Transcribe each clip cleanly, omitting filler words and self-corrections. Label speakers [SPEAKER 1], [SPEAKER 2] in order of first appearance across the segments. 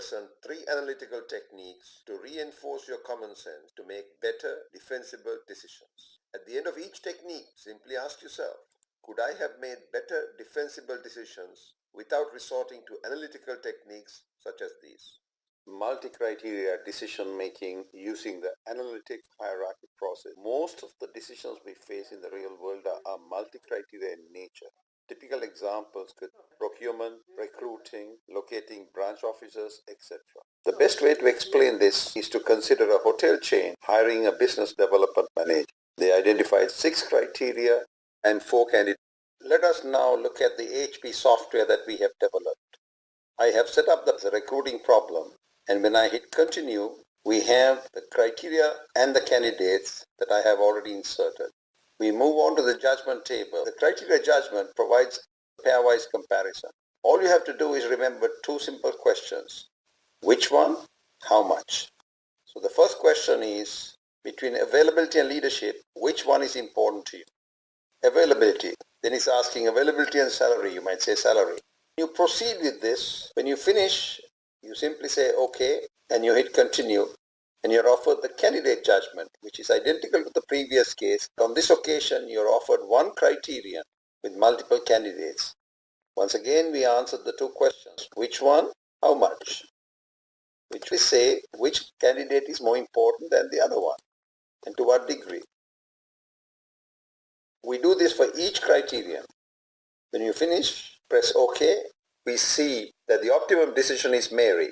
[SPEAKER 1] present 3 analytical techniques to reinforce your common sense to make better, defensible decisions. At the end of each technique, simply ask yourself, could I have made better defensible decisions without resorting to analytical techniques such as these? Multi-criteria decision-making using the analytic hierarchy process. Most of the decisions we face in the real world are multi-criteria in nature. Typical examples could be procurement, recruiting, locating branch officers, etc. The best way to explain this is to consider a hotel chain hiring a business development manager. They identified 6 criteria and 4 candidates. Let us now look at the HP software that we have developed. I have set up the recruiting problem, and when I hit continue, we have the criteria and the candidates that I have already inserted. We move on to the judgment table. The criteria judgment provides a pairwise comparison. All you have to do is remember 2 simple questions. Which one? How much? So the first question is, between availability and leadership, which one is important to you? Availability. Then it's asking availability and salary. You might say salary. You proceed with this. When you finish, you simply say OK, and you hit continue, and you're offered the candidate judgment, which is identical to the previous case. On this occasion, you're offered 1 criterion with multiple candidates. Once again, we answered the 2 questions. Which one? How much? Which we say which candidate is more important than the other one, and to what degree. We do this for each criterion. When you finish, press OK. We see that the optimum decision is Mary.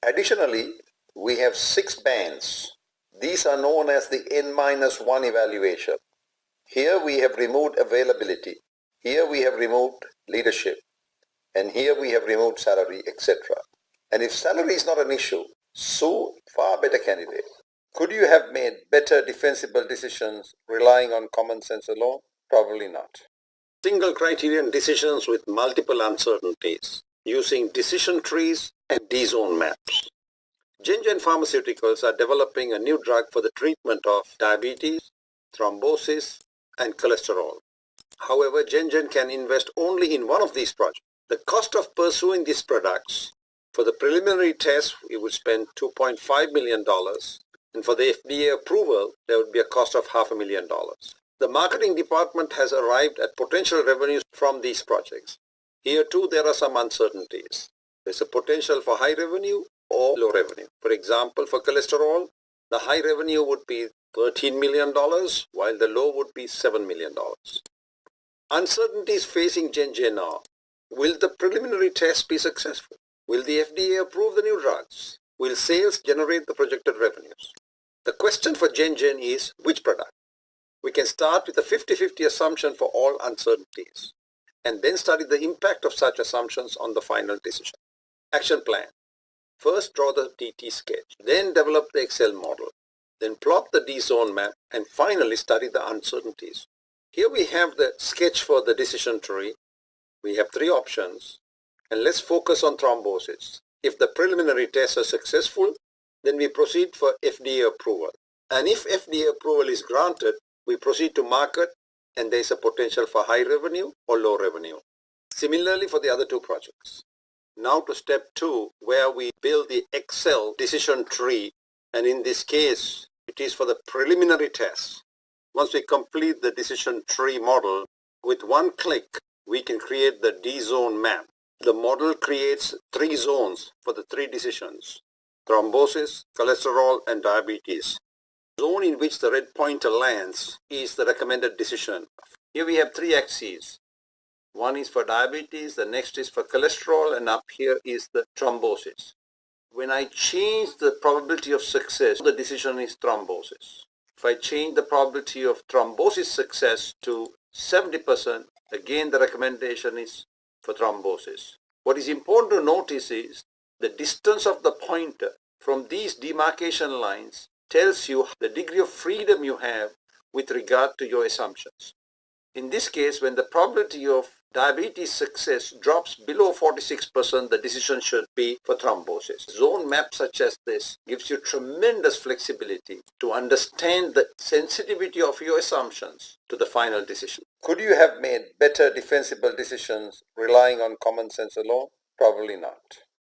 [SPEAKER 1] Additionally, we have 6 bands. These are known as the N-1 evaluation. Here we have removed availability. Here we have removed leadership. And here we have removed salary, etc. And if salary is not an issue, so far better candidate. Could you have made better defensible decisions relying on common sense alone? Probably not. Single criterion decisions with multiple uncertainties using decision trees and D-zone maps. J&J Pharmaceuticals are developing a new drug for the treatment of diabetes, thrombosis, and cholesterol. However, J&J can invest only in one of these projects. The cost of pursuing these products, for the preliminary test, we would spend $2.5 million, and for the FDA approval, there would be a cost of $500,000. The marketing department has arrived at potential revenues from these projects. Here too, there are some uncertainties. There's a potential for high revenue or low revenue. For example, for cholesterol, the high revenue would be $13 million, while the low would be $7 million. Uncertainties facing J&J now. Will the preliminary test be successful? Will the FDA approve the new drugs? Will sales generate the projected revenues? The question for J&J is which product? We can start with a 50-50 assumption for all uncertainties, and then study the impact of such assumptions on the final decision. Action plan. First, draw the DT sketch, then develop the Excel model, then plot the D-zone map, and finally study the uncertainties. Here we have the sketch for the decision tree. We have 3 options, and let's focus on thrombosis. If the preliminary tests are successful, then we proceed for FDA approval. And if FDA approval is granted, we proceed to market, and there is a potential for high revenue or low revenue. Similarly for the other 2 projects. Now to step 2, where we build the Excel decision tree, and in this case, it is for the preliminary test. Once we complete the decision tree model, with 1 click, we can create the D-zone map. The model creates 3 zones for the 3 decisions: thrombosis, cholesterol, and diabetes. The zone in which the red pointer lands is the recommended decision. Here we have 3 axes. One is for diabetes, the next is for cholesterol, and up here is the thrombosis. When I change the probability of success, the decision is thrombosis. If I change the probability of thrombosis success to 70%, again the recommendation is for thrombosis. What is important to notice is the distance of the pointer from these demarcation lines tells you the degree of freedom you have with regard to your assumptions. In this case, when the probability of diabetes success drops below 46%, the decision should be for thrombosis. Zone map such as this gives you tremendous flexibility to understand the sensitivity of your assumptions to the final decision. Could you have made better defensible decisions relying on common sense alone? Probably not.